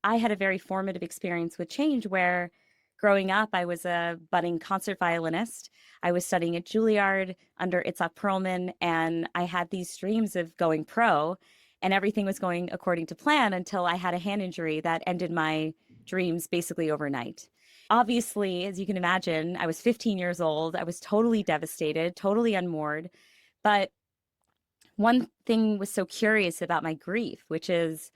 I had a very formative experience with change where growing up, I was a budding concert violinist. I was studying at Juilliard under Itzhak Perlman, and I had these dreams of going pro, and everything was going according to plan until I had a hand injury that ended my dreams basically overnight. Obviously, as you can imagine, I was 15 years old. I was totally devastated, totally unmoored. But one thing was so curious about my grief, which is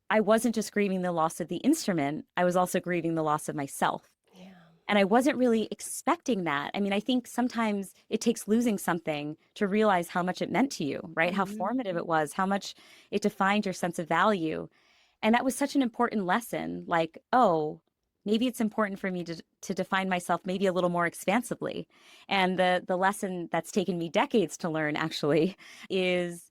I wasn't just grieving the loss of the instrument, I was also grieving the loss of myself. Yeah. And I wasn't really expecting that. I mean, I think sometimes it takes losing something to realize how much it meant to you, right? How Mhm. formative it was, how much it defined your sense of value. And that was such an important lesson. Like, oh, maybe it's important for me to define myself maybe a little more expansively. And the lesson that's taken me decades to learn actually is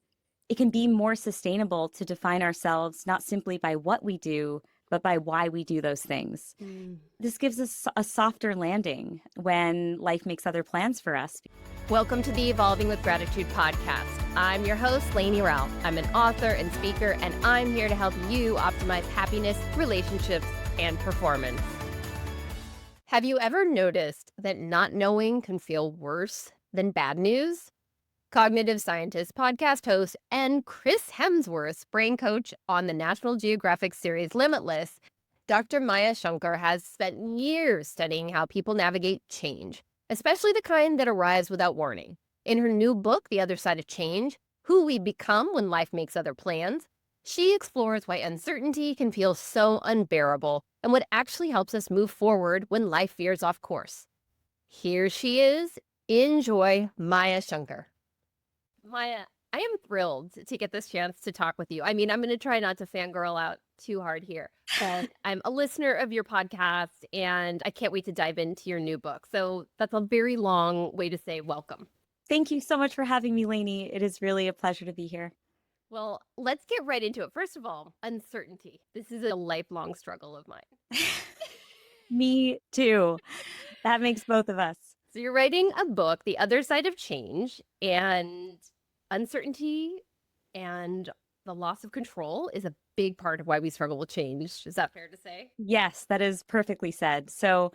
it can be more sustainable to define ourselves not simply by what we do, but by why we do those things. Mm. This gives us a softer landing when life makes other plans for us. Welcome to the Evolving with Gratitude podcast. I'm your host, Lainey Ralph. I'm an author and speaker, and I'm here to help you optimize happiness, relationships, and performance. Have you ever noticed that not knowing can feel worse than bad news? Cognitive scientist, podcast host, and Chris Hemsworth's brain coach on the National Geographic series Limitless, Dr. Maya Shankar has spent years studying how people navigate change, especially the kind that arrives without warning. In her new book, The Other Side of Change, Who We Become When Life Makes Other Plans, she explores why uncertainty can feel so unbearable and what actually helps us move forward when life veers off course. Here she is. Enjoy Maya Shankar. Maya, I am thrilled to get this chance to talk with you. I mean, I'm going to try not to fangirl out too hard here, but I'm a listener of your podcast and I can't wait to dive into your new book. So that's a very long way to say welcome. Thank you so much for having me, Lainey. It is really a pleasure to be here. Well, let's get right into it. First of all, uncertainty. This is a lifelong struggle of mine. Me too. That makes both of us. So you're writing a book, The Other Side of Change, and uncertainty and the loss of control is a big part of why we struggle with change. Is that fair to say? Yes, that is perfectly said. So,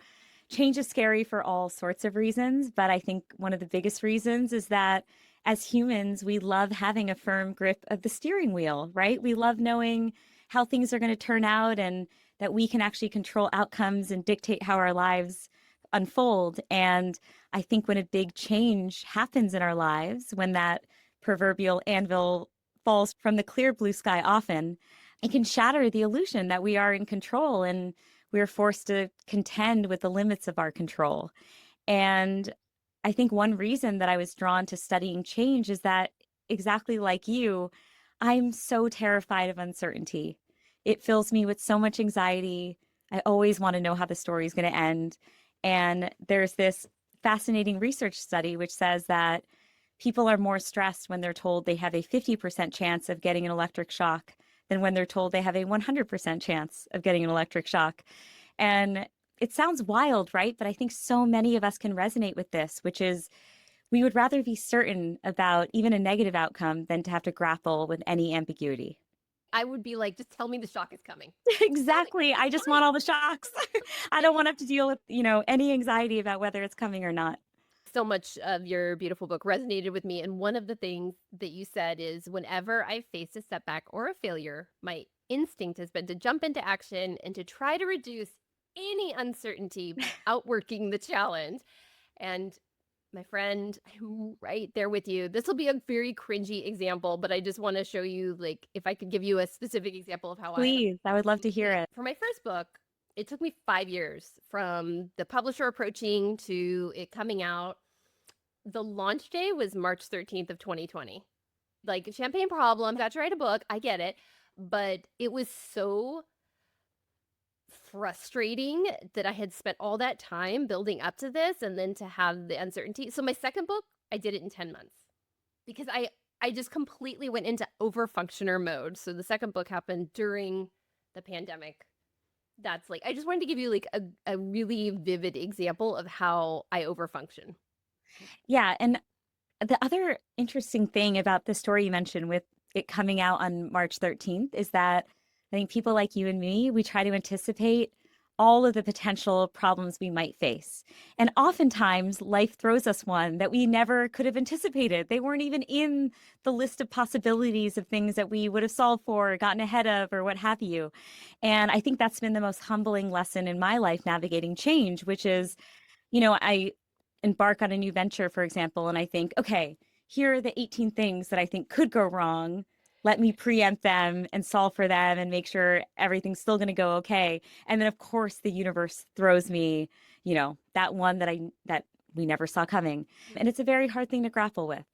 change is scary for all sorts of reasons, but I think one of the biggest reasons is that as humans, we love having a firm grip of the steering wheel, right? We love knowing how things are going to turn out and that we can actually control outcomes and dictate how our lives unfold. And I think when a big change happens in our lives, when that proverbial anvil falls from the clear blue sky often, it can shatter the illusion that we are in control and we're forced to contend with the limits of our control. And I think one reason that I was drawn to studying change is that exactly like you, I'm so terrified of uncertainty. It fills me with so much anxiety. I always want to know how the story is going to end. And there's this fascinating research study which says that people are more stressed when they're told they have a 50% chance of getting an electric shock than when they're told they have a 100% chance of getting an electric shock. And it sounds wild, right? But I think so many of us can resonate with this, which is we would rather be certain about even a negative outcome than to have to grapple with any ambiguity. I would be like, just tell me the shock is coming. Tell me. Exactly. I just Why? want all the shocks. I don't want to have to deal with, any anxiety about whether it's coming or not. So much of your beautiful book resonated with me. And one of the things that you said is whenever I face a setback or a failure, my instinct has been to jump into action and to try to reduce any uncertainty by outworking the challenge. And my friend, I'm right there with you. This will be a very cringy example, but I just want to show you, like, if I could give you a specific example of how I have. Please, I would love to hear it. For my first book, it took me 5 years from the publisher approaching to it coming out. The launch day was March 13th of 2020. Like, champagne problem, got to write a book. I get it. But it was so frustrating that I had spent all that time building up to this and then to have the uncertainty. So my second book, I did it in 10 months because I just completely went into overfunctioner mode. So the second book happened during the pandemic. That's like, I just wanted to give you like a really vivid example of how I overfunction. Yeah. And the other interesting thing about the story you mentioned with it coming out on March 13th is that I think people like you and me, we try to anticipate all of the potential problems we might face. And oftentimes, life throws us one that we never could have anticipated. They weren't even in the list of possibilities of things that we would have solved for, or gotten ahead of, or what have you. And I think that's been the most humbling lesson in my life navigating change, which is, I embark on a new venture, for example, and I think, okay, here are the 18 things that I think could go wrong. Let me preempt them and solve for them and make sure everything's still going to go okay. And then, of course, the universe throws me, that one that we never saw coming. And it's a very hard thing to grapple with.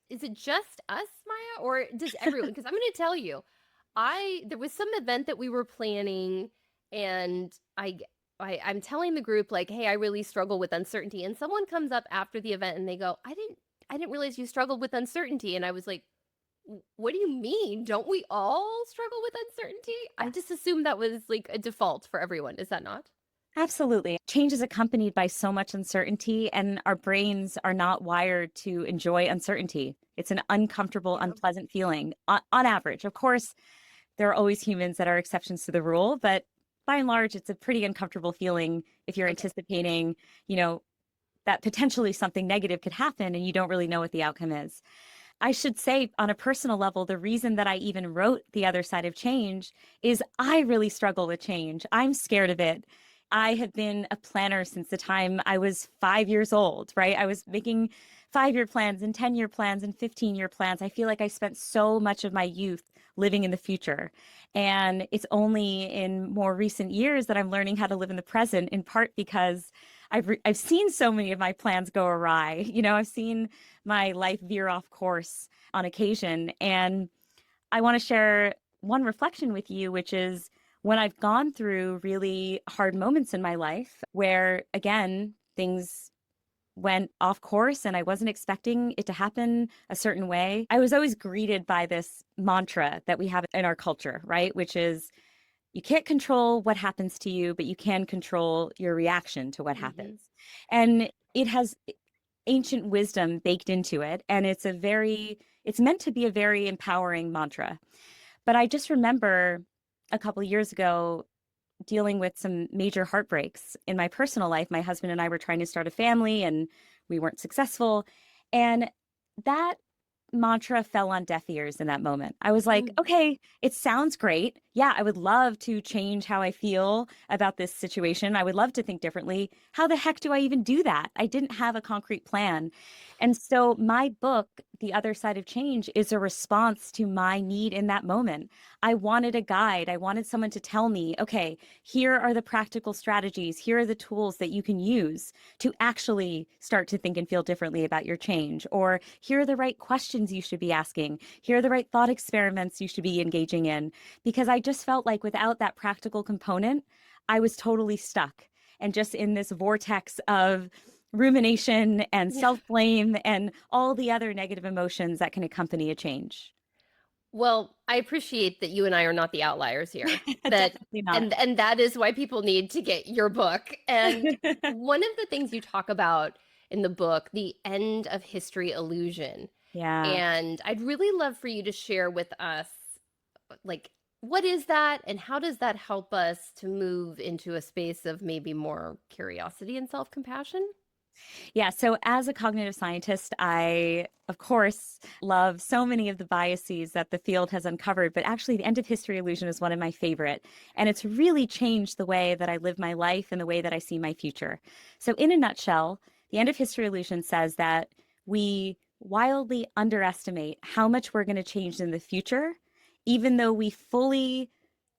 Is it just us, Maya, or does everyone? Because I'm going to tell you, I there was some event that we were planning, and I'm telling the group like, hey, I really struggle with uncertainty, and someone comes up after the event and they go, I didn't realize you struggled with uncertainty, and I was like, what do you mean? Don't we all struggle with uncertainty? I just assumed that was like a default for everyone. Is that not? Absolutely. Change is accompanied by so much uncertainty, and our brains are not wired to enjoy uncertainty. It's an uncomfortable, Yeah. unpleasant feeling on average. Of course, there are always humans that are exceptions to the rule, but by and large, it's a pretty uncomfortable feeling if you're Okay. anticipating, that potentially something negative could happen and you don't really know what the outcome is. I should say, on a personal level, the reason that I even wrote The Other Side of Change is I really struggle with change. I'm scared of it. I have been a planner since the time I was 5 years old, right? I was making 5 year plans and 10-year plans and 15-year plans. I feel like I spent so much of my youth living in the future. And it's only in more recent years that I'm learning how to live in the present, in part because I've seen so many of my plans go awry. I've seen my life veer off course on occasion. And I want to share one reflection with you, which is when I've gone through really hard moments in my life where, again, things went off course and I wasn't expecting it to happen a certain way. I was always greeted by this mantra that we have in our culture, right? Which is you can't control what happens to you, but you can control your reaction to what Mm-hmm. happens. And it has ancient wisdom baked into it. And it's meant to be a very empowering mantra. But I just remember a couple of years ago dealing with some major heartbreaks in my personal life. My husband and I were trying to start a family and we weren't successful. And that mantra fell on deaf ears in that moment. I was like, Mm. okay, it sounds great. Yeah, I would love to change how I feel about this situation. I would love to think differently. How the heck do I even do that? I didn't have a concrete plan. And so my book, The Other Side of Change, is a response to my need in that moment. I wanted a guide. I wanted someone to tell me, okay, here are the practical strategies. Here are the tools that you can use to actually start to think and feel differently about your change. Or here are the right questions you should be asking. Here are the right thought experiments you should be engaging in. Because I just felt like without that practical component, I was totally stuck and just in this vortex of rumination and Yeah. self blame and all the other negative emotions that can accompany a change. Well, I appreciate that you and I are not the outliers here. That Definitely not. and that is why people need to get your book. And one of the things you talk about in the book, the end of history illusion. Yeah. And I'd really love for you to share with us like what is that and how does that help us to move into a space of maybe more curiosity and self-compassion? Yeah. So, as a cognitive scientist, I, of course, love so many of the biases that the field has uncovered, but actually, the end of history illusion is one of my favorite. And it's really changed the way that I live my life and the way that I see my future. So, in a nutshell, the end of history illusion says that we wildly underestimate how much we're going to change in the future, even though we fully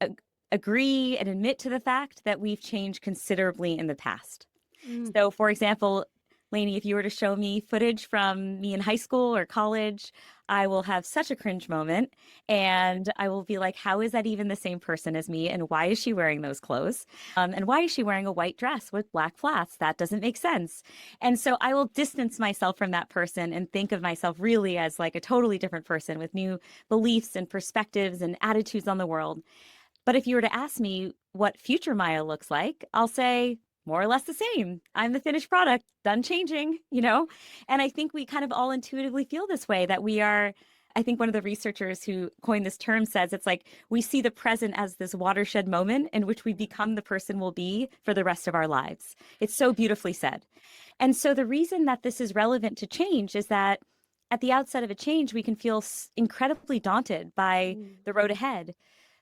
ag- agree and admit to the fact that we've changed considerably in the past. Mm. So, for example, Lainey, if you were to show me footage from me in high school or college, I will have such a cringe moment. And I will be like, how is that even the same person as me? And why is she wearing those clothes? And why is she wearing a white dress with black flats? That doesn't make sense. And so I will distance myself from that person and think of myself really as like a totally different person with new beliefs and perspectives and attitudes on the world. But if you were to ask me what future Maya looks like, I'll say more or less the same. I'm the finished product, done changing. And I think we kind of all intuitively feel this way that we are I think one of the researchers who coined this term says it's like we see the present as this watershed moment in which we become the person we'll be for the rest of our lives. It's so beautifully said. And so the reason that this is relevant to change is that at the outset of a change, we can feel incredibly daunted by Mm. the road ahead.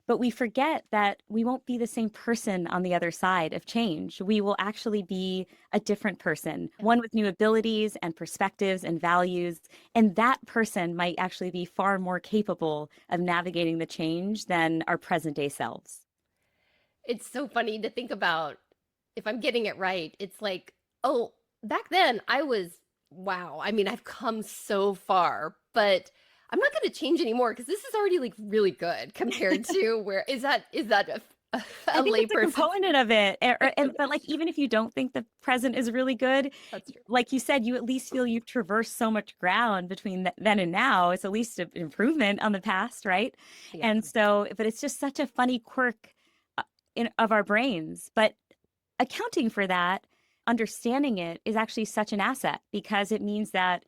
But we forget that we won't be the same person on the other side of change. We will actually be a different person, Yeah. one with new abilities and perspectives and values. And that person might actually be far more capable of navigating the change than our present day selves. It's so funny to think about if I'm getting it right. It's like, oh, back then I was, wow. I mean, I've come so far, but I'm not going to change anymore because this is already like really good compared to where is that I a think it's a layperson? component of it. But like, even if you don't think the present is really good, That's true. like you said, you at least feel you've traversed so much ground between then and now. It's at least an improvement on the past, right? Yeah. And so, but it's just such a funny quirk of our brains. But accounting for that, understanding it is actually such an asset because it means that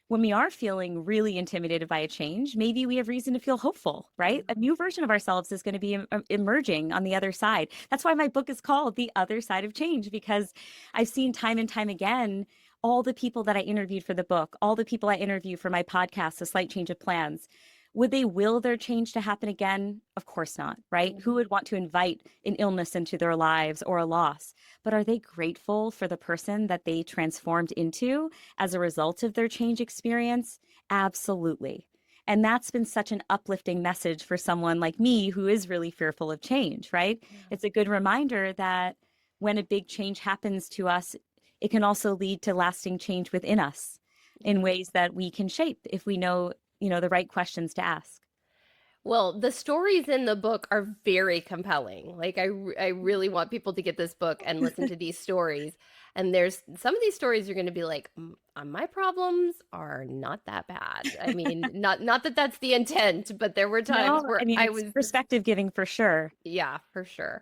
when we are feeling really intimidated by a change, maybe we have reason to feel hopeful, right? A new version of ourselves is going to be emerging on the other side. That's why my book is called The Other Side of Change, because I've seen time and time again all the people that I interviewed for the book, all the people I interview for my podcast, A Slight Change of Plans. Would they will their change to happen again? Of course not, right? Who Mhm. would want to invite an illness into their lives or a loss? But are they grateful for the person that they transformed into as a result of their change experience? Absolutely. And that's been such an uplifting message for someone like me who is really fearful of change, right? Yeah. It's a good reminder that when a big change happens to us, it can also lead to lasting change within us Yeah. in ways that we can shape if we know, the right questions to ask. Well, the stories in the book are very compelling. Like I really want people to get this book and listen to these stories. And there's some of these stories you're going to be like, My problems are not that bad." I mean, not that that's the intent, but there were times No, where I mean, I it's was, perspective giving for sure. yeah, for sure.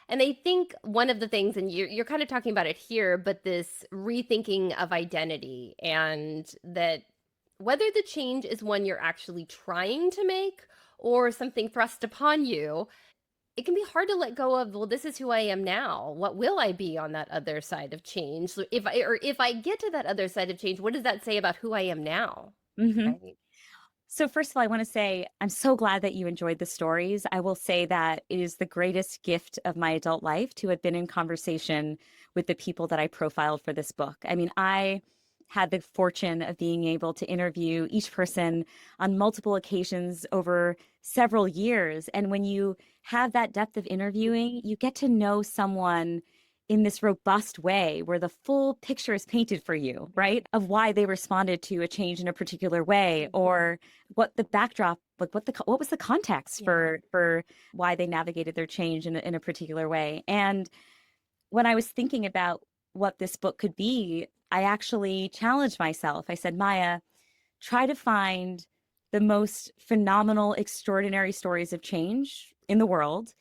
And I think one of the things, and you're kind of talking about it here, but this rethinking of identity, and that whether the change is one you're actually trying to make or something thrust upon you, it can be hard to let go of, well, this is who I am now. What will I be on that other side of change? So if I get to that other side of change, what does that say about who I am now? Hmm. Right. So, first of all, I want to say I'm so glad that you enjoyed the stories. I will say that it is the greatest gift of my adult life to have been in conversation with the people that I profiled for this book. I mean, I had the fortune of being able to interview each person on multiple occasions over several years. And when you have that depth of interviewing, you get to know someone in this robust way where the full picture is painted for you, right? Of why they responded to a change in a particular way, or what the backdrop, like what was the context Yeah. for why they navigated their change in a particular way. And when I was thinking about what this book could be, I actually challenged myself. I said, Maya, try to find the most phenomenal, extraordinary stories of change in the world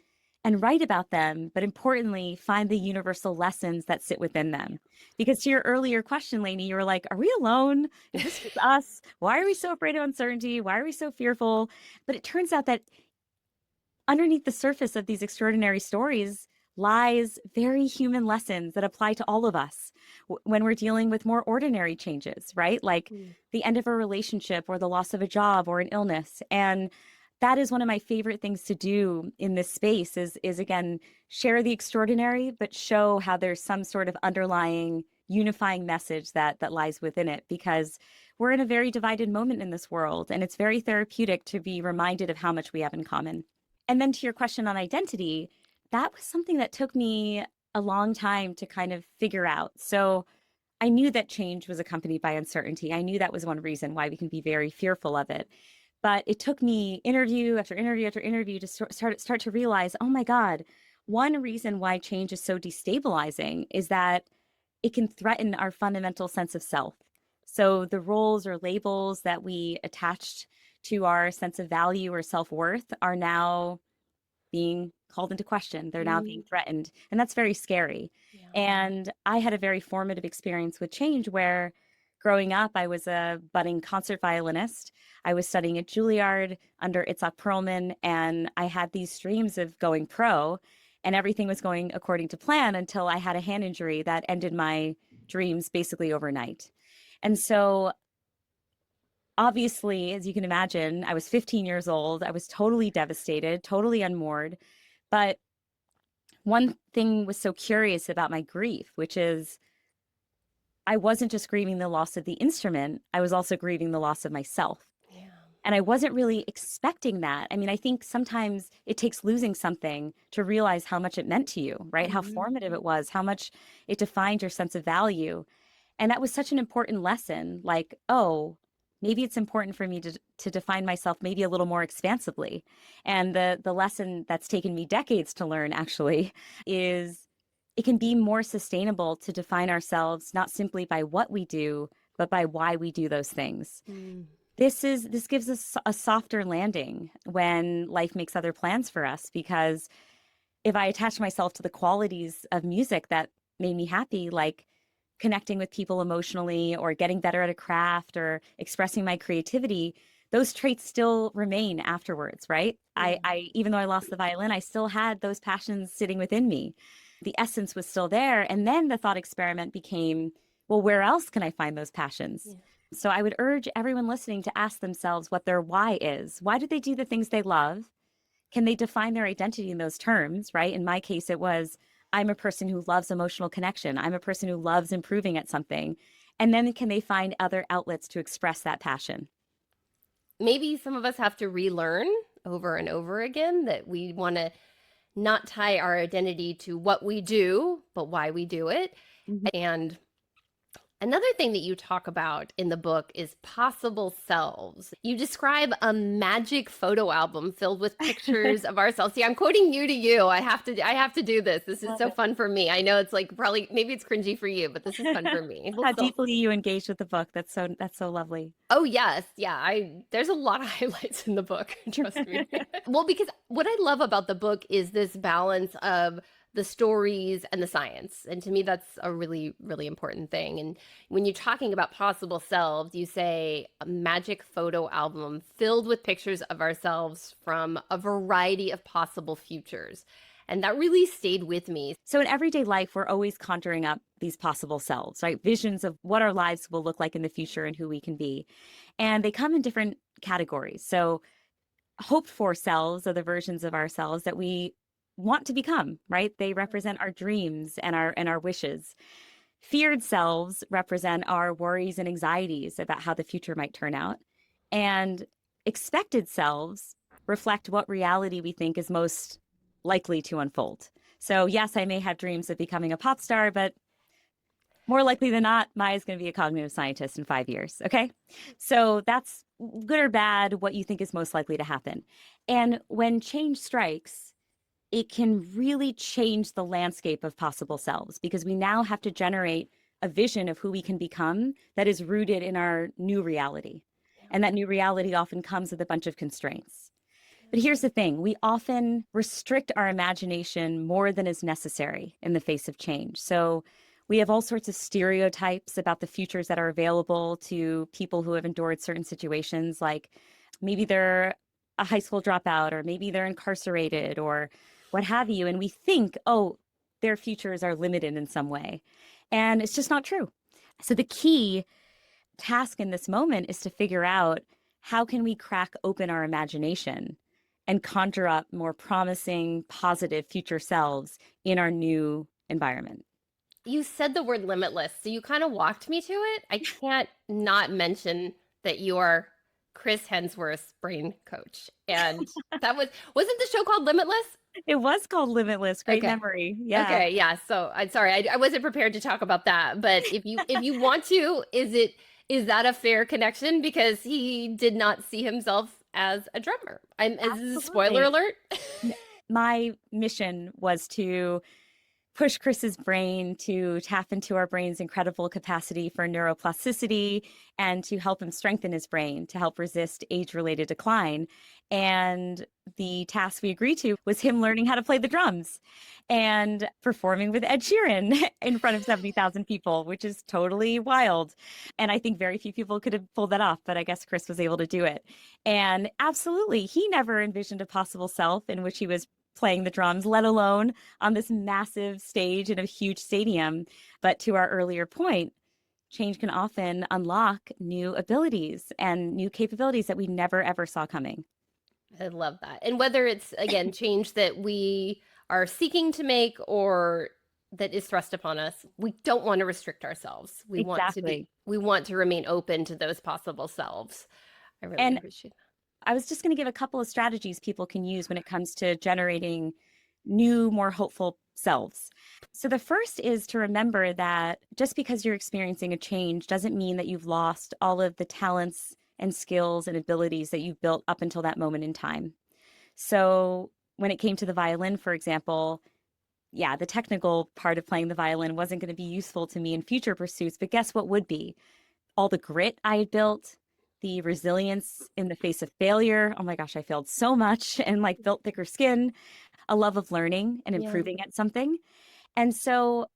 and write about them. But importantly, find the universal lessons that sit within them. Because to your earlier question, Lainey, you were like, are we alone? Is this just us? Why are we so afraid of uncertainty? Why are we so fearful? But it turns out that underneath the surface of these extraordinary stories lies very human lessons that apply to all of us when we're dealing with more ordinary changes, right? Like Mm. the end of a relationship or the loss of a job or an illness. And that is one of my favorite things to do in this space is again share the extraordinary but show how there's some sort of underlying unifying message that lies within it, because we're in a very divided moment in this world, and it's very therapeutic to be reminded of how much we have in common. And then to your question on identity, that was something that took me a long time to kind of figure out. So I knew that change was accompanied by uncertainty. I knew that was one reason why we can be very fearful of it. But it took me interview after interview after interview to start to realize, oh my God, one reason why change is so destabilizing is that it can threaten our fundamental sense of self. So the roles or labels that we attached to our sense of value or self-worth are now being called into question. They're now being Mm. threatened. And that's very scary. Yeah. And I had a very formative experience with change where Growing up, I was a budding concert violinist. I was studying at Juilliard under Itzhak Perlman, and I had these dreams of going pro, and everything was going according to plan until I had a hand injury that ended my dreams basically overnight. And so, obviously, as you can imagine, I was 15 years old. I was totally devastated, totally unmoored. But one thing was so curious about my grief, which is I wasn't just grieving the loss of the instrument, I was also grieving the loss of myself. Yeah. And I wasn't really expecting that. I mean, I think sometimes it takes losing something to realize how much it meant to you, right? How Mhm. formative it was, how much it defined your sense of value. And that was such an important lesson. Like, oh, maybe it's important for me to define myself maybe a little more expansively. And the lesson that's taken me decades to learn actually is it can be more sustainable to define ourselves not simply by what we do, but by why we do those things. Mm. This gives us a softer landing when life makes other plans for us, because if I attach myself to the qualities of music that made me happy, like connecting with people emotionally or getting better at a craft or expressing my creativity, those traits still remain afterwards, right? Yeah. I even though I lost the violin, I still had those passions sitting within me. The essence was still there. And then the thought experiment became, well, where else can I find those passions? Yeah. So I would urge everyone listening to ask themselves what their why is. Why do they do the things they love? Can they define their identity in those terms, right? In my case, it was I'm a person who loves emotional connection. I'm a person who loves improving at something. And then can they find other outlets to express that passion? Maybe some of us have to relearn over and over again that we want to not tie our identity to what we do, but why we do it. Mhm. And another thing that you talk about in the book is possible selves. You describe a magic photo album filled with pictures of ourselves. See, I'm quoting you to you. I have to do this. This is Love so it. fun for me. I know it's like probably maybe it's cringy for you, but this is fun for me. How So, deeply you engaged with the book. That's so lovely. oh yes, yeah. I there's a lot of highlights in the book, trust me. Well, because what I love about the book is this balance of the stories and the science. And to me, that's a really, really important thing. And when you're talking about possible selves, you say a magic photo album filled with pictures of ourselves from a variety of possible futures. And that really stayed with me. So in everyday life, we're always conjuring up these possible selves, right? Visions of what our lives will look like in the future and who we can be. And they come in different categories. So hoped for selves are the versions of ourselves that we want to become, right? They represent our dreams and our wishes. Feared selves represent our worries and anxieties about how the future might turn out. And expected selves reflect what reality we think is most likely to unfold. So, yes, I may have dreams of becoming a pop star, but more likely than not, Maya's going to be a cognitive scientist in 5 years. Okay. So that's good or bad, what you think is most likely to happen. And when change strikes, it can really change the landscape of possible selves because we now have to generate a vision of who we can become that is rooted in our new reality. And that new reality often comes with a bunch of constraints. But here's the thing, we often restrict our imagination more than is necessary in the face of change. So we have all sorts of stereotypes about the futures that are available to people who have endured certain situations, like maybe they're a high school dropout, or maybe they're incarcerated, or what have you. And we think, oh, their futures are limited in some way. And it's just not true. So the key task in this moment is to figure out how can we crack open our imagination and conjure up more promising, positive future selves in our new environment. You said the word limitless, so you kind of walked me to it. I can't not mention that you are Chris Hemsworth's brain coach. And that wasn't the show called Limitless? It was called Limitless. Great Okay. memory. Yeah. Okay, yeah. So I'm sorry, I wasn't prepared to talk about that. But if you want to, is that a fair connection? Because he did not see himself as a drummer. Is this a spoiler Absolutely. alert? My mission was to push Chris's brain to tap into our brain's incredible capacity for neuroplasticity and to help him strengthen his brain to help resist age-related decline. And the task we agreed to was him learning how to play the drums and performing with Ed Sheeran in front of 70,000 people, which is totally wild. And I think very few people could have pulled that off, but I guess Chris was able to do it. And absolutely, he never envisioned a possible self in which he was playing the drums, let alone on this massive stage in a huge stadium. But to our earlier point, change can often unlock new abilities and new capabilities that we never ever saw coming. I love that. And whether it's, again, change that we are seeking to make or that is thrust upon us, we don't want to restrict ourselves. Exactly. We want to remain open to those possible selves. I really And appreciate I was just going to give a couple of strategies people can use when it comes to generating new, more hopeful selves. So, the first is to remember that just because you're experiencing a change doesn't mean that you've lost all of the talents and skills and abilities that you've built up until that moment in time. So, when it came to the violin, for example, yeah, the technical part of playing the violin wasn't going to be useful to me in future pursuits, but guess what would be? All the grit I had built, the resilience in the face of failure. Oh my gosh, I failed so much and like built thicker skin, a love of learning and that. Yeah. improving at something. And so,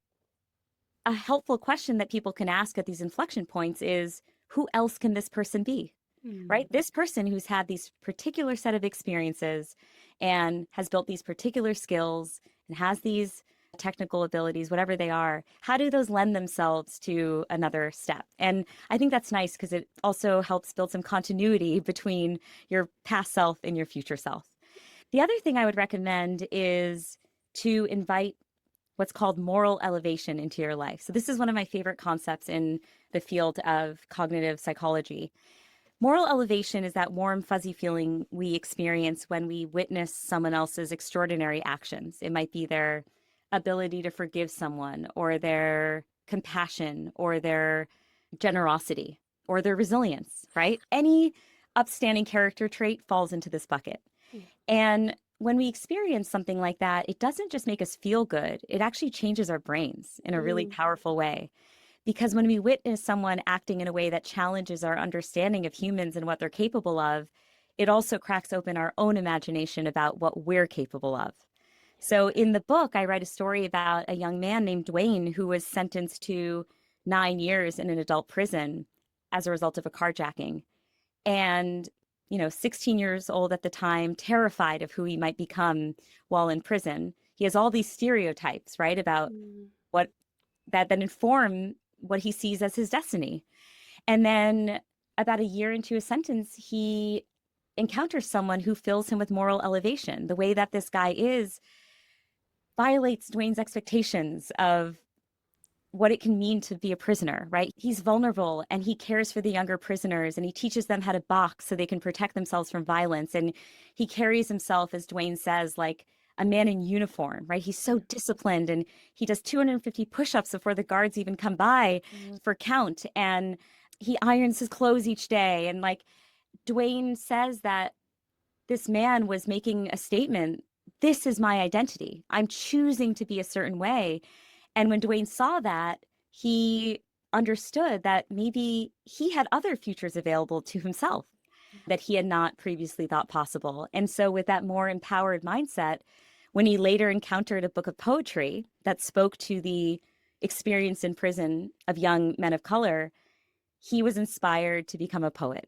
a helpful question that people can ask at these inflection points is who else can this person be? Hmm. Right? This person who's had these particular set of experiences and has built these particular skills and has these technical abilities, whatever they are, how do those lend themselves to another step? And I think that's nice because it also helps build some continuity between your past self and your future self. The other thing I would recommend is to invite what's called moral elevation into your life. So, this is one of my favorite concepts in the field of cognitive psychology. Moral elevation is that warm, fuzzy feeling we experience when we witness someone else's extraordinary actions. It might be their ability to forgive someone, or their compassion, or their generosity, or their resilience, right? Any upstanding character trait falls into this bucket. And when we experience something like that, it doesn't just make us feel good, it actually changes our brains in a really Mm. powerful way. Because when we witness someone acting in a way that challenges our understanding of humans and what they're capable of, it also cracks open our own imagination about what we're capable of. So in the book, I write a story about a young man named Dwayne who was sentenced to 9 years in an adult prison as a result of a carjacking. And, 16 years old at the time, terrified of who he might become while in prison. He has all these stereotypes, right, about Mm. what that inform what he sees as his destiny. And then about a year into his sentence, he encounters someone who fills him with moral elevation. The way that this guy is violates Dwayne's expectations of what it can mean to be a prisoner, right? He's vulnerable and he cares for the younger prisoners and he teaches them how to box so they can protect themselves from violence. And he carries himself, as Dwayne says, like a man in uniform, right? He's so disciplined and he does 250 push ups before the guards even come by Mm. for count. And he irons his clothes each day. And like Dwayne says that this man was making a statement. This is my identity. I'm choosing to be a certain way. And when Dwayne saw that, he understood that maybe he had other futures available to himself that he had not previously thought possible. And so, with that more empowered mindset, when he later encountered a book of poetry that spoke to the experience in prison of young men of color, he was inspired to become a poet.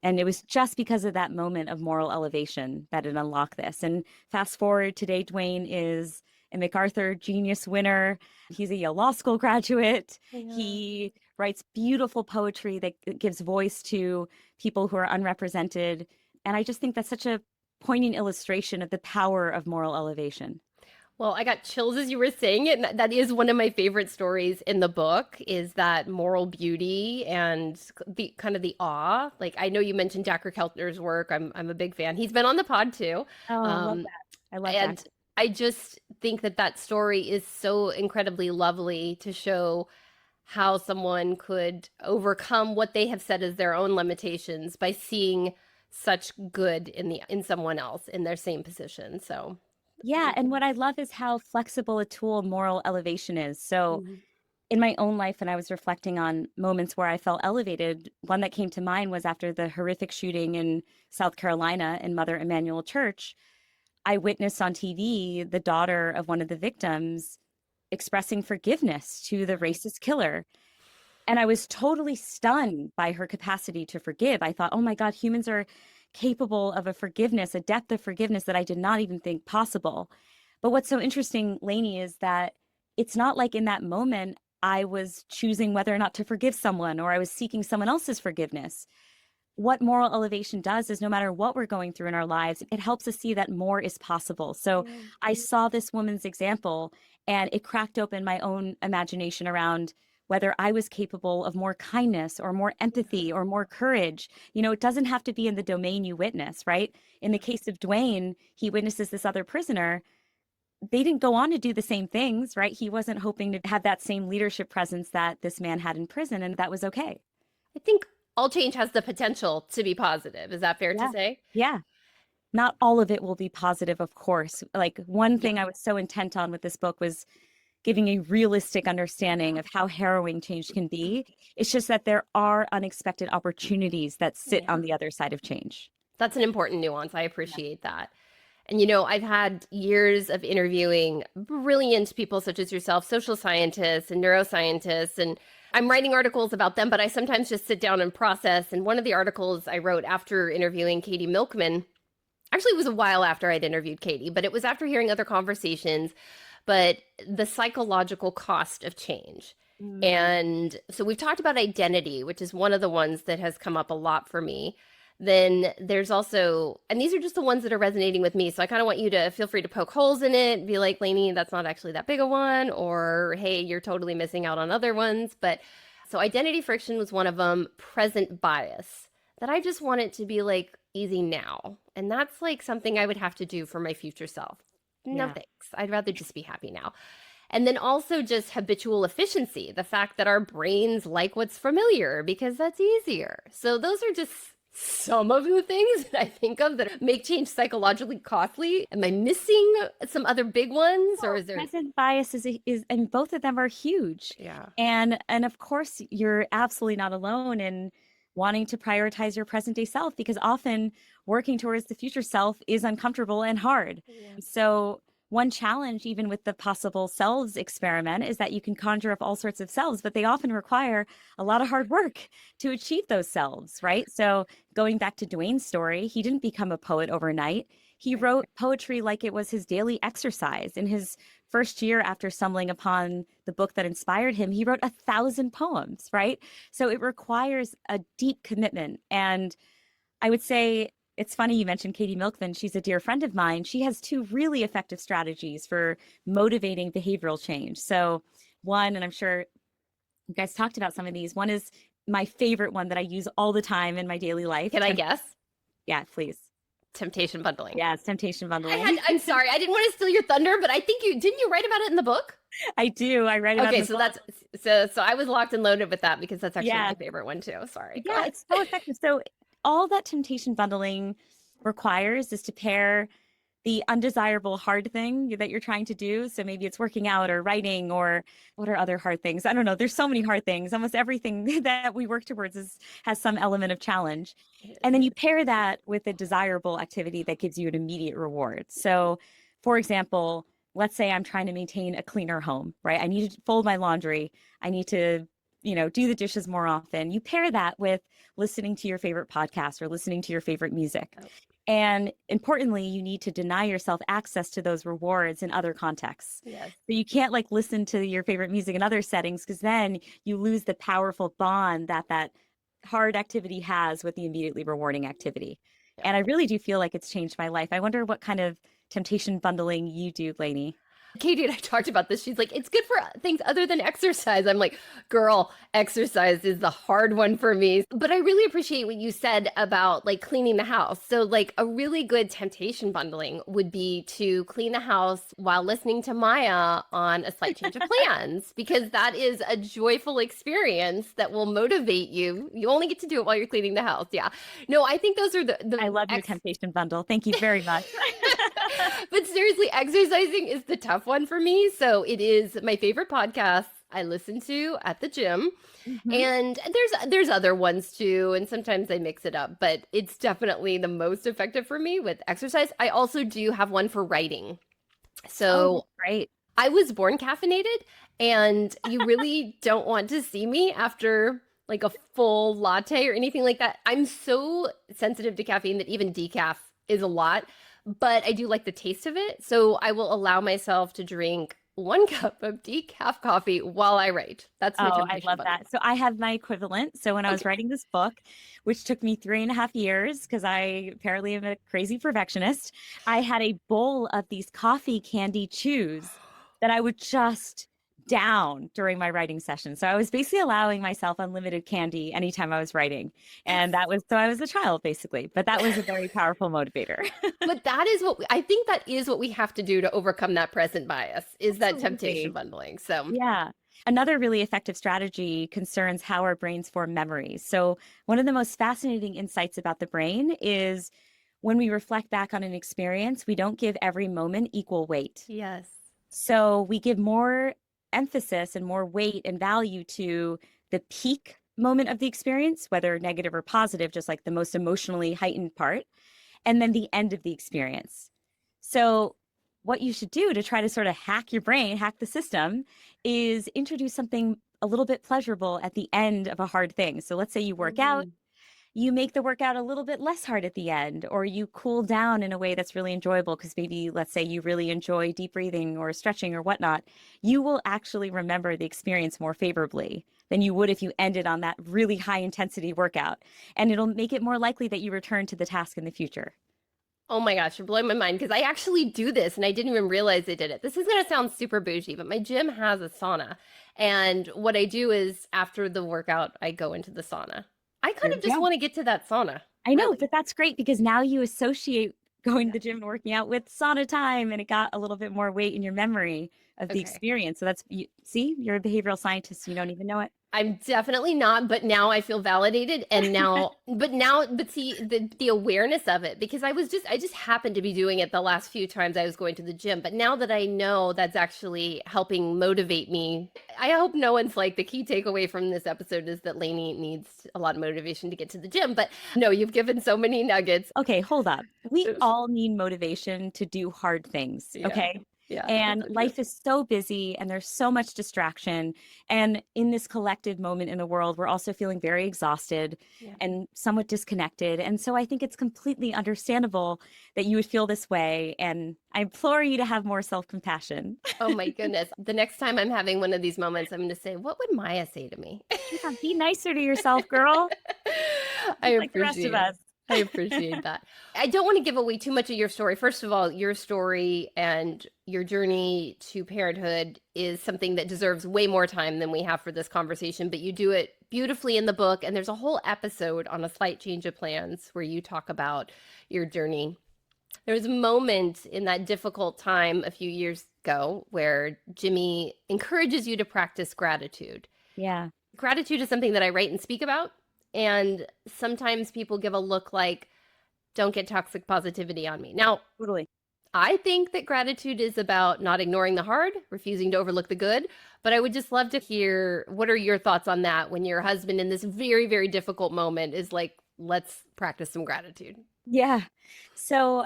And it was just because of that moment of moral elevation that it unlocked this. And fast forward today, Dwayne is a MacArthur Genius winner. He's a Yale Law School graduate. Yeah. He writes beautiful poetry that gives voice to people who are unrepresented. And I just think that's such a poignant illustration of the power of moral elevation. Well, I got chills as you were saying it, and that is one of my favorite stories in the book is that moral beauty and the kind of the awe. Like I know you mentioned Dacher Keltner's work. I'm a big fan. He's been on the pod too. Oh, I love Um, that. I love and Jack. I just think that that story is so incredibly lovely to show how someone could overcome what they have said as their own limitations by seeing such good in someone else in their same position. So Yeah, and what I love is how flexible a tool moral elevation is. So Mhm. in my own life, when I was reflecting on moments where I felt elevated, one that came to mind was after the horrific shooting in South Carolina in Mother Emanuel Church. I witnessed on TV the daughter of one of the victims expressing forgiveness to the racist killer. And I was totally stunned by her capacity to forgive. I thought, oh my God, humans are capable of a forgiveness, a depth of forgiveness that I did not even think possible. But what's so interesting, Lainey, is that it's not like in that moment I was choosing whether or not to forgive someone or I was seeking someone else's forgiveness. What moral elevation does is no matter what we're going through in our lives, it helps us see that more is possible. So Yeah. I saw this woman's example and it cracked open my own imagination around whether I was capable of more kindness or more empathy or more courage. You know, it doesn't have to be in the domain you witness, right? In the case of Dwayne, he witnesses this other prisoner. They didn't go on to do the same things, right? He wasn't hoping to have that same leadership presence that this man had in prison, and that was okay. I think all change has the potential to be positive. Is that fair to Yeah. say? Yeah. Not all of it will be positive, of course. Like one Yeah. thing I was so intent on with this book was giving a realistic understanding of how harrowing change can be. It's just that there are unexpected opportunities that sit Yeah. on the other side of change. That's an important nuance. I Yeah. appreciate that. And I've had years of interviewing brilliant people such as yourself, social scientists and neuroscientists, and I'm writing articles about them, but I sometimes just sit down and process. And one of the articles I wrote after interviewing Katie Milkman, actually it was a while after I'd interviewed Katie, but it was after hearing other conversations, but the psychological cost of change. Mm, And so we've talked about identity, which is one of the ones that has come up a lot for me. Then there's also, and these are just the ones that are resonating with me. So I kind of want you to feel free to poke holes in it, be like, Lainey, that's not actually that big a one, or hey, you're totally missing out on other ones. But so identity friction was one of them, present bias, that I just want it to be like easy now. And that's like something I would have to do for my future self. No yeah. thanks. I'd rather just be happy now. And then also just habitual efficiency, the fact that our brains like what's familiar because that's easier. So those are just some of the things that I think of that make change psychologically costly. Am I missing some other big ones, or No, is there? present bias is and both of them are huge. Yeah. And of course you're absolutely not alone in wanting to prioritize your present day self because often working towards the future self is uncomfortable and hard. Yeah. So one challenge even with the possible selves experiment is that you can conjure up all sorts of selves, but they often require a lot of hard work to achieve those selves, right? So going back to Dwayne's story, he didn't become a poet overnight. He Right. wrote poetry like it was his daily exercise. In his first year after stumbling upon the book that inspired him, he wrote 1,000 poems, right? So it requires a deep commitment. And I would say it's funny you mentioned Katie Milkman. She's a dear friend of mine. She has two really effective strategies for motivating behavioral change. So, one, and I'm sure you guys talked about some of these, one is my favorite one that I use all the time in my daily life. Can I guess? Yeah, please. Temptation bundling. Yeah, it's temptation I had, bundling. I'm sorry, I didn't want to steal your thunder, but I think didn't you write about it in the book? I do. I write about Okay, the so book. so I was locked and loaded with that because that's actually Yeah. my favorite one too. Sorry. Go Yeah, ahead. it's so effective. So all that temptation bundling requires is to pair the undesirable hard thing that you're trying to do. So maybe it's working out or writing or what are other hard things? I don't know. There's so many hard things. Almost everything that we work towards has some element of challenge. And then you pair that with a desirable activity that gives you an immediate reward. So, for example, let's say I'm trying to maintain a cleaner home, right? I need to fold my laundry. I need to, do the dishes more often. You pair that with listening to your favorite podcast or listening to your favorite music. Oh, And importantly, you need to deny yourself access to those rewards in other contexts. yes. So you can't like listen to your favorite music in other settings because then you lose the powerful bond that hard activity has with the immediately rewarding activity. Yeah. And I really do feel like it's changed my life. I wonder what kind of temptation bundling you do, Lainey. Katie and I talked about this. She's like, it's good for things other than exercise. I'm like, girl, exercise is the hard one for me. But I really appreciate what you said about like cleaning the house. So, like, a really good temptation bundling would be to clean the house while listening to Maya on A Slight Change of Plans, because that is a joyful experience that will motivate you. You only get to do it while you're cleaning the house. Yeah. No, I think those are I the love your temptation bundle. Thank you very much. But seriously, exercising is the tough one for me. So it is my favorite podcast I listen to at the gym. Mhm. And there's other ones too, and sometimes I mix it up, but it's definitely the most effective for me with exercise. I also do have one for writing. Oh, that's So great. I was born caffeinated, and you really don't want to see me after like a full latte or anything like that. I'm so sensitive to caffeine that even decaf is a lot, but I do like the taste of it. So I will allow myself to drink 1 cup of decaf coffee while I write. That's my Oh, I temptation love bundle. that. So I have my equivalent. So when I was Okay. writing this book, which took me 3.5 years, because I apparently am a crazy perfectionist, I had a bowl of these coffee candy chews that I would just down during my writing session. So I was basically allowing myself unlimited candy anytime I was writing. And That's that was so I was a child basically, but that was a very powerful motivator. But that is what I think that is what we have to do to overcome that present bias is that temptation Absolutely. bundling. So, Yeah. Another really effective strategy concerns how our brains form memories. So, one of the most fascinating insights about the brain is when we reflect back on an experience, we don't give every moment equal weight. yes. So, we give more emphasis and more weight and value to the peak moment of the experience, whether negative or positive, just like the most emotionally heightened part, and then the end of the experience. So, what you should do to try to sort of hack your brain, hack the system, is introduce something a little bit pleasurable at the end of a hard thing. So, let's say you work out, Mm, you make the workout a little bit less hard at the end, or you cool down in a way that's really enjoyable because maybe, let's say, you really enjoy deep breathing or stretching or whatnot. You will actually remember the experience more favorably than you would if you ended on that really high intensity workout. And it'll make it more likely that you return to the task in the future. oh my gosh, you're blowing my mind because I actually do this and I didn't even realize I did it. This is going to sound super bougie, but my gym has a sauna. And what I do is after the workout, I go into the sauna. I kind There of you just go. want to get to that sauna, I know, really. but that's great because now you associate going to Yeah. the gym and working out with sauna time, and it got a little bit more weight in your memory of the Okay. experience. So that's you see, you're a behavioral scientist, you don't even know it. I'm definitely not, but now I feel validated and but see the awareness of it because I just happened to be doing it the last few times I was going to the gym, but now that I know that's actually helping motivate me, I hope no one's like the key takeaway from this episode is that Lainey needs a lot of motivation to get to the gym, but no, you've given so many nuggets. Okay, hold up. We all need motivation to do hard things, Yeah. okay? Yeah, that's And so true. life is so busy and there's so much distraction. And in this collective moment in the world, we're also feeling very exhausted Yeah. and somewhat disconnected. And so I think it's completely understandable that you would feel this way. And I implore you to have more self-compassion. Oh my goodness. The next time I'm having one of these moments, I'm going to say, what would Maya say to me? Yeah, be nicer to yourself, girl, I just like the rest of appreciate us. it. I appreciate that. I don't want to give away too much of your story. First of all, your story and your journey to parenthood is something that deserves way more time than we have for this conversation, but you do it beautifully in the book. And there's a whole episode on a slight change of plans where you talk about your journey. There was a moment in that difficult time a few years ago where Jimmy encourages you to practice gratitude. Yeah, Gratitude is something that I write and speak about. And sometimes people give a look like, don't get toxic positivity on me. Now, totally. I think that gratitude is about not ignoring the hard, refusing to overlook the good. But I would just love to hear what are your thoughts on that when your husband, in this very, very difficult moment, is like, let's practice some gratitude. Yeah. So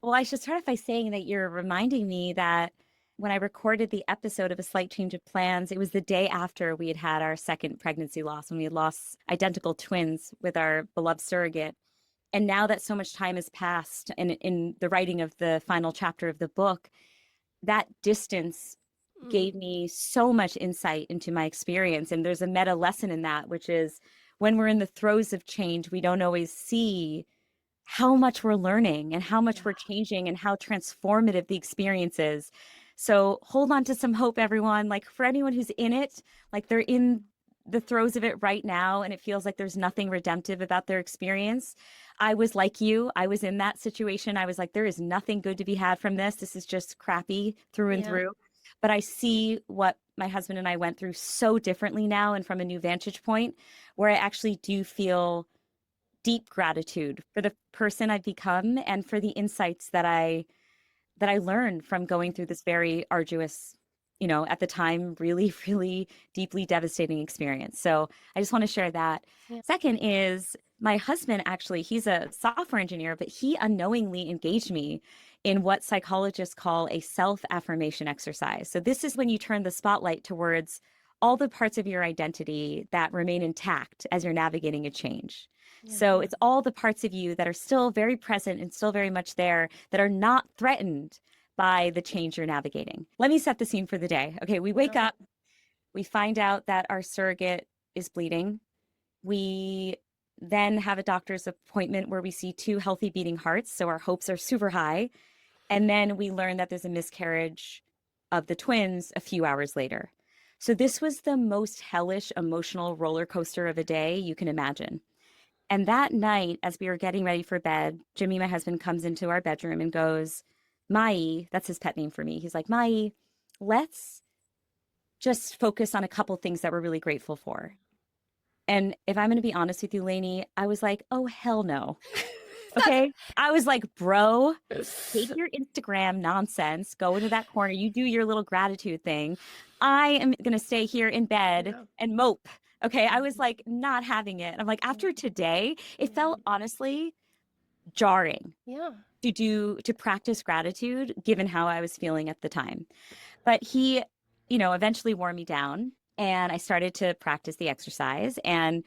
well, I should start off by saying that you're reminding me that when I recorded the episode of A Slight Change of Plans, it was the day after we had had our second pregnancy loss, when we had lost identical twins with our beloved surrogate. And now that so much time has passed, and in the writing of the final chapter of the book, that distance Mm, gave me so much insight into my experience. And there's a meta lesson in that, which is when we're in the throes of change, we don't always see how much we're learning and how much yeah. we're changing and how transformative the experience is. So hold on to some hope, everyone. Like for anyone who's in it, like they're in the throes of it right now and it feels like there's nothing redemptive about their experience. I was like you. I was in that situation. I was like, there is nothing good to be had from this. This is just crappy through and Yeah. through. But I see what my husband and I went through so differently now and from a new vantage point where I actually do feel deep gratitude for the person I've become and for the insights that I learned from going through this very arduous, at the time, really, really deeply devastating experience. So I just want to share that. Yeah. Second is my husband, actually, he's a software engineer, but he unknowingly engaged me in what psychologists call a self-affirmation exercise. So this is when you turn the spotlight towards all the parts of your identity that remain intact as you're navigating a change. Yeah. So it's all the parts of you that are still very present and still very much there that are not threatened by the change you're navigating. Let me set the scene for the day. Okay, we wake up, we find out that our surrogate is bleeding. We then have a doctor's appointment where we see two healthy beating hearts. So our hopes are super high. And then we learn that there's a miscarriage of the twins a few hours later. So this was the most hellish emotional roller coaster of a day you can imagine. And that night, as we were getting ready for bed, Jimmy, my husband, comes into our bedroom and goes, Mai, that's his pet name for me. He's like, Mai, let's just focus on a couple things that we're really grateful for. And if I'm going to be honest with you, Lainey, I was like, oh, hell no. Okay. I was like, bro, take your Instagram nonsense, go into that corner, you do your little gratitude thing. I am going to stay here in bed and mope. Okay. I was like, not having it. I'm like, after today, it felt honestly jarring Yeah. to practice gratitude given how I was feeling at the time. But he, eventually wore me down and I started to practice the exercise and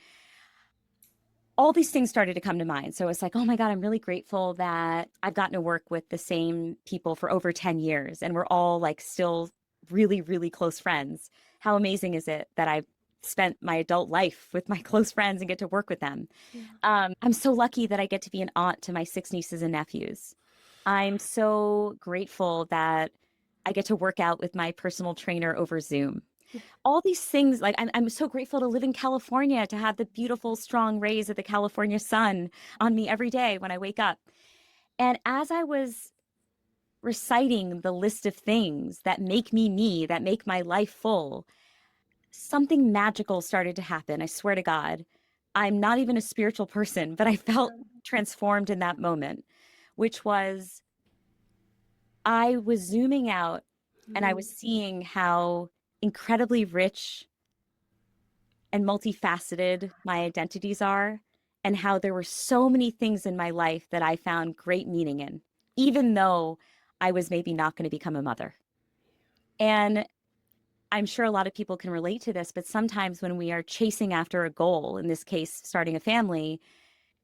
all these things started to come to mind. So it's like, oh my God, I'm really grateful that I've gotten to work with the same people for over 10 years and we're all like still really, really close friends. How amazing is it that I've spent my adult life with my close friends and get to work with them? Yeah. I'm so lucky that I get to be an aunt to my 6 nieces and nephews. I'm so grateful that I get to work out with my personal trainer over Zoom. All these things, like I'm so grateful to live in California, to have the beautiful, strong rays of the California sun on me every day when I wake up. And as I was reciting the list of things that make me, that make my life full, something magical started to happen. I swear to God. I'm not even a spiritual person, but I felt transformed in that moment, which was I was zooming out and I was seeing how incredibly rich and multifaceted my identities are, and how there were so many things in my life that I found great meaning in, even though I was maybe not going to become a mother. And I'm sure a lot of people can relate to this, but sometimes when we are chasing after a goal, in this case, starting a family,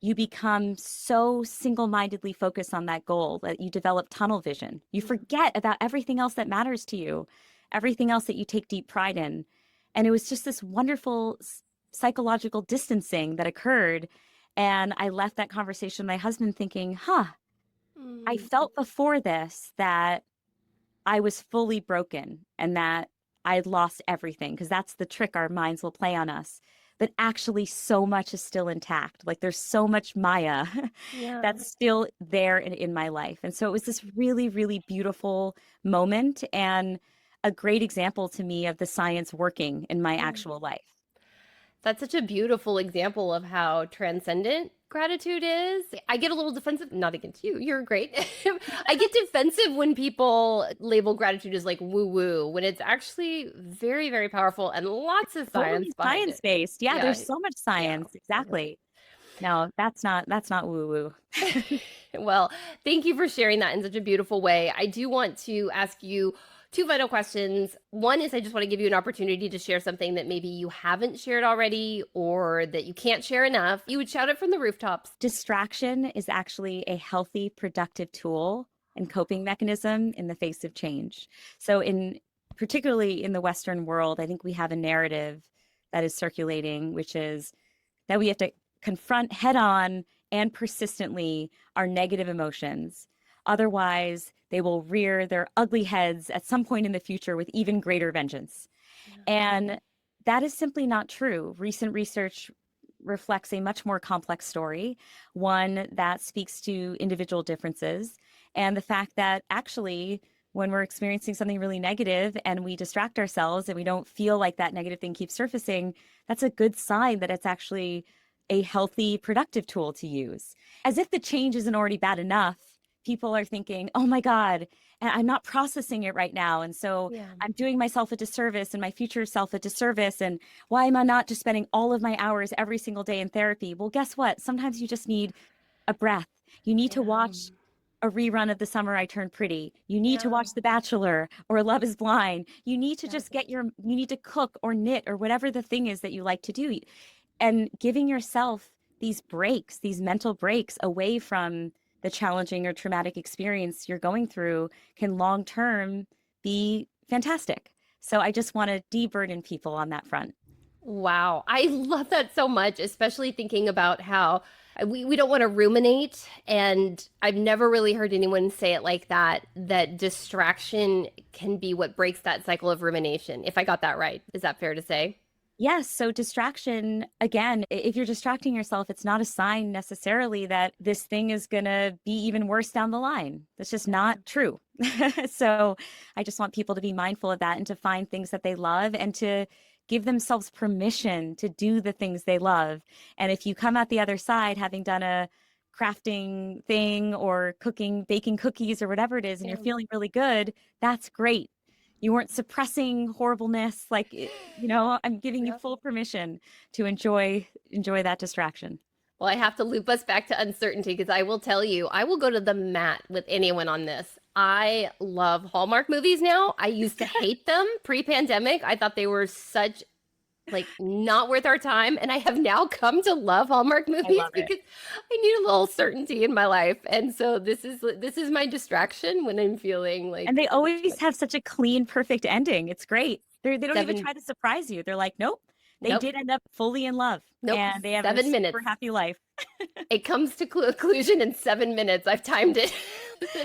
you become so single-mindedly focused on that goal that you develop tunnel vision. You forget about everything else that matters to you, everything else that you take deep pride in. And it was just this wonderful psychological distancing that occurred. And I left that conversation with my husband thinking, I felt before this that I was fully broken and that I'd lost everything, because that's the trick our minds will play on us. But actually, so much is still intact. Like there's so much Maya Yeah. that's still there in my life. And so it was this really, really beautiful moment and a great example to me of the science working in my actual life. That's such a beautiful example of how transcendent gratitude is. I get a little defensive, not against you, you're great. I get defensive when people label gratitude as like woo woo, when it's actually very, very powerful and lots of science Totally behind it. science-based. Yeah, Yeah. there's so much Yeah. science. Exactly. No, that's not woo-woo. Well, thank you for sharing that in such a beautiful way. I do want to ask you two final questions. One is I just want to give you an opportunity to share something that maybe you haven't shared already or that you can't share enough. You would shout it from the rooftops. Distraction is actually a healthy, productive tool and coping mechanism in the face of change. So particularly in the Western world, I think we have a narrative that is circulating, which is that we have to confront head on and persistently our negative emotions. Otherwise, they will rear their ugly heads at some point in the future with even greater vengeance. And that is simply not true. Recent research reflects a much more complex story, one that speaks to individual differences and the fact that actually, when we're experiencing something really negative and we distract ourselves and we don't feel like that negative thing keeps surfacing, that's a good sign that it's actually a healthy, productive tool to use. As if the change isn't already bad enough, people are thinking, oh my God, and I'm not processing it right now. And so Yeah. I'm doing myself a disservice and my future self a disservice. And why am I not just spending all of my hours every single day in therapy? Well, guess what? Sometimes you just need a breath. You need to Yeah. watch a rerun of The Summer I Turned Pretty. You need to Yeah. watch The Bachelor or Love is Blind. You need to Yes. just you need to cook or knit or whatever the thing is that you like to do. And giving yourself these breaks, these mental breaks away from the challenging or traumatic experience you're going through can long term be fantastic. So I just want to de-burden people on that front. Wow. I love that so much, especially thinking about how we don't want to ruminate. And I've never really heard anyone say it like that, that distraction can be what breaks that cycle of rumination. If I got that right. Is that fair to say? Yes. So distraction, again, if you're distracting yourself, it's not a sign necessarily that this thing is going to be even worse down the line. That's just not true. So I just want people to be mindful of that and to find things that they love and to give themselves permission to do the things they love. And if you come out the other side having done a crafting thing or cooking, baking cookies or whatever it is, and Yeah. you're feeling really good, that's great. You weren't suppressing horribleness. Like, I'm giving you Yeah. full permission to enjoy that distraction. Well, I have to loop us back to uncertainty because I will tell you, I will go to the mat with anyone on this. I love Hallmark movies now. I used to hate them pre-pandemic. I thought they were such like not worth our time, and I have now come to love Hallmark I movies love it. because I need a little certainty in my life. And so this is my distraction when I'm feeling And like they always have such a clean, perfect ending. It's great. They don't even seven try to surprise you. They're like, nope, they nope, did end up fully in love nope, and they have a 7 minutes. super happy life. It comes to conclusion in 7 minutes. I've timed it.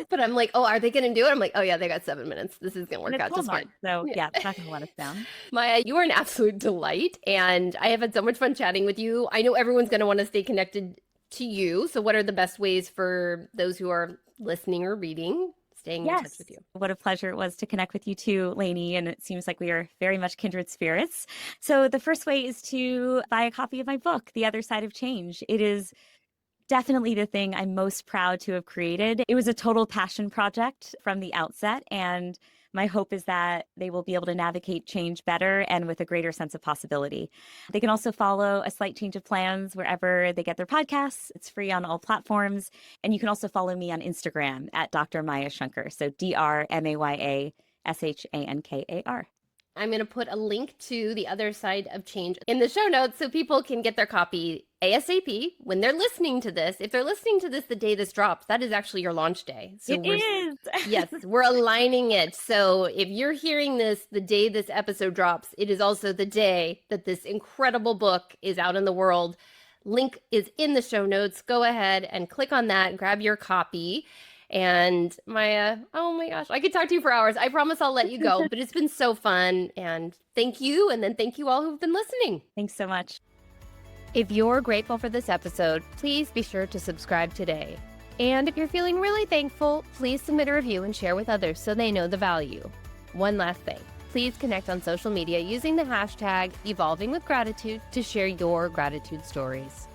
But I'm like, oh, are they going to do it? I'm like, oh yeah, they got 7 minutes. This is going to And work it's out just Hallmark. fine. So Yeah. yeah, it's not going to let us down. Maya, you are an absolute delight. And I have had so much fun chatting with you. I know everyone's going to want to stay connected to you. So, what are the best ways for those who are listening or reading, staying in touch Yes. with you? What a pleasure it was to connect with you too, Lainey. And it seems like we are very much kindred spirits. So the first way is to buy a copy of my book, The Other Side of Change. It is definitely the thing I'm most proud to have created. It was a total passion project from the outset. And my hope is that they will be able to navigate change better and with a greater sense of possibility. They can also follow A Slight Change of Plans wherever they get their podcasts. It's free on all platforms. And you can also follow me on Instagram at Dr. Maya Shankar. So DrMayaShankar. I'm going to put a link to The Other Side of Change in the show notes so people can get their copy ASAP when they're listening to this. If they're listening to this the day this drops, that is actually your launch day. So It is. yes, we're aligning it. So if you're hearing this the day this episode drops, it is also the day that this incredible book is out in the world. Link is in the show notes. Go ahead and click on that, grab your copy. And Maya, oh my gosh, I could talk to you for hours. I promise I'll let you go, but it's been so fun. And thank you. And then thank you all who've been listening. Thanks so much. If you're grateful for this episode, please be sure to subscribe today. And if you're feeling really thankful, please submit a review and share with others so they know the value. One last thing, please connect on social media using the hashtag evolvingwithgratitude to share your gratitude stories.